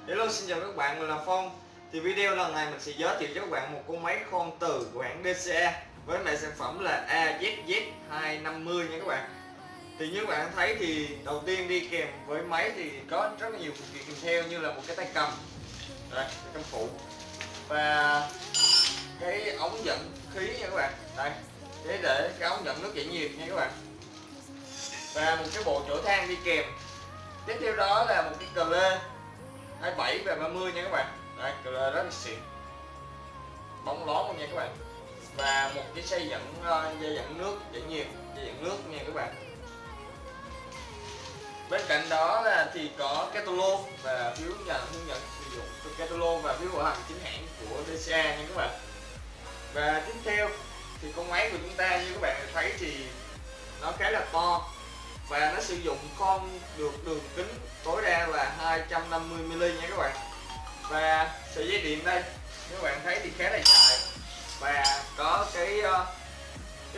Hello, xin chào các bạn, mình là Phong. Thì video lần này mình sẽ giới thiệu cho các bạn một con máy khoan từ của hãng DCA với mã sản phẩm là AZZ250 nha các bạn. Thì như các bạn thấy thì đầu tiên đi kèm với máy thì có rất là nhiều phụ kiện kèm theo, như là một cái tay cầm, đây, cái cầm phụ và cái ống dẫn khí nha các bạn, đây, để cái ống dẫn nước giải nhiệt nha các bạn, và một cái bộ chỗ than đi kèm. Tiếp theo đó là một cái cờ lê 27 và 30 nha các bạn. Đây, cờ lê rất là xịn, bóng lón luôn nha các bạn. Và một cái dây dẫn nước giải nhiệt, dây dẫn nước nha các bạn. Bên cạnh đó là thì có catalog và phiếu hướng dẫn sử dụng catalog và phiếu bảo hành chính hãng của DCA nha các bạn. Và tiếp theo thì con máy của chúng ta như các bạn thấy thì nó khá là to và nó sử dụng khoan được đường kính tối đa là 250mm nha các bạn. Và sợi dây điện đây các bạn thấy thì khá là dài và có cái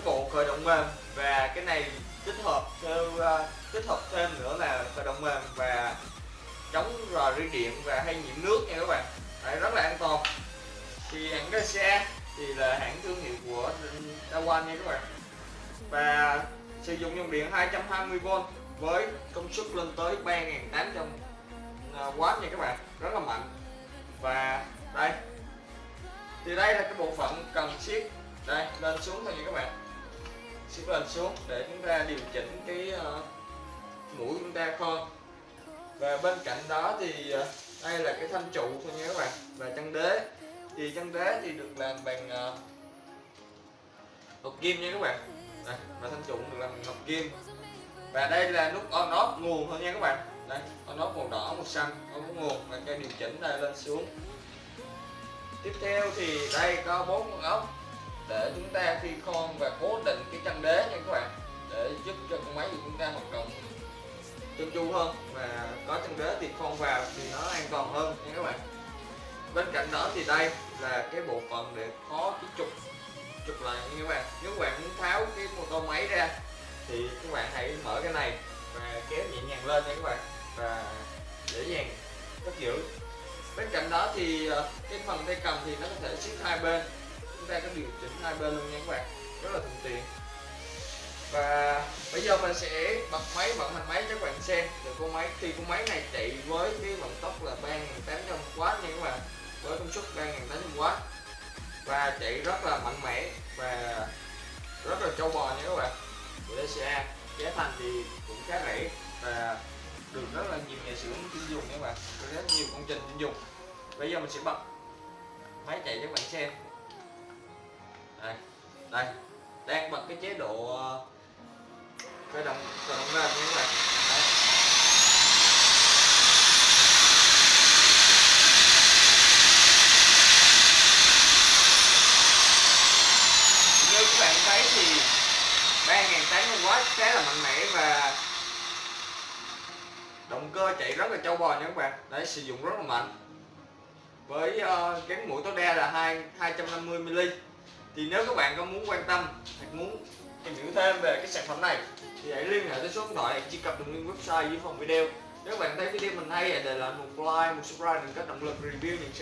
bộ khởi động mềm, và cái này tích hợp thêm nữa là khởi động mềm và chống rò rỉ điện và hay nhiễm nước nha các bạn. Đấy, rất là an toàn. Thì hãng DCA thì là hãng thương hiệu của Daewoo nha các bạn, và sử dụng dòng điện 220V với công suất lên tới 3800W nha các bạn, rất là mạnh. Và đây thì đây là cái bộ phận cần siết, đây lên xuống thôi nha các bạn, siết lên xuống để chúng ta điều chỉnh cái mũi chúng ta khoan. Và bên cạnh đó thì đây là cái thanh trụ thôi nha các bạn, và chân đế thì thì được làm bằng hợp kim nha các bạn. Đây, và thanh trụ được làm bằng hợp kim. Và đây là nút on off nguồn thôi nha các bạn, đây on off màu đỏ màu xanh on nguồn và cái điều chỉnh đây lên xuống. Tiếp theo thì đây có 4 con ốc để chúng ta khi khoan và cố định cái chân đế nha các bạn, để giúp cho con máy của chúng ta hoạt động trơn tru hơn, và có chân đế thì khoan vào thì nó an toàn hơn nha các bạn. Bên cạnh đó thì đây là cái bộ phận để khó cái trục lại nha các bạn. Nếu các bạn muốn tháo cái motor máy ra thì các bạn hãy mở cái này và kéo nhẹ nhàng lên nha các bạn, và dễ dàng cất giữ. Bên cạnh đó thì cái phần tay cầm thì nó có thể siết hai bên, chúng ta có điều chỉnh hai bên luôn nha các bạn, rất là thuận tiện. Và bây giờ mình sẽ bật máy, vận hành máy cho các bạn xem được con máy. Thì con máy này chạy với cái vận tốc là 3800W nha các bạn, với công suất 3800W và chạy rất là mạnh mẽ và rất là trâu bò nha các bạn. Của DCA giá thành thì cũng khá rẻ và được rất là nhiều nhà xưởng chuyên dùng nha các bạn, rất nhiều công trình chuyên dùng. Bây giờ mình sẽ bật máy chạy cho các bạn xem. Đây đang bật cái chế độ khởi động mềm nha các bạn. Đấy. Như các bạn thấy thì 3800W khá là mạnh mẽ và động cơ chạy rất là trâu bò nha các bạn. Đấy, sử dụng rất là mạnh với cái mũi tối đa là 250mm. Thì nếu các bạn có muốn quan tâm hoặc muốn tìm hiểu thêm về cái sản phẩm này thì hãy liên hệ tới số điện thoại truy cập đường link website dưới phần video. Nếu các bạn thấy video mình hay, để lại một like, một subscribe để có động lực review những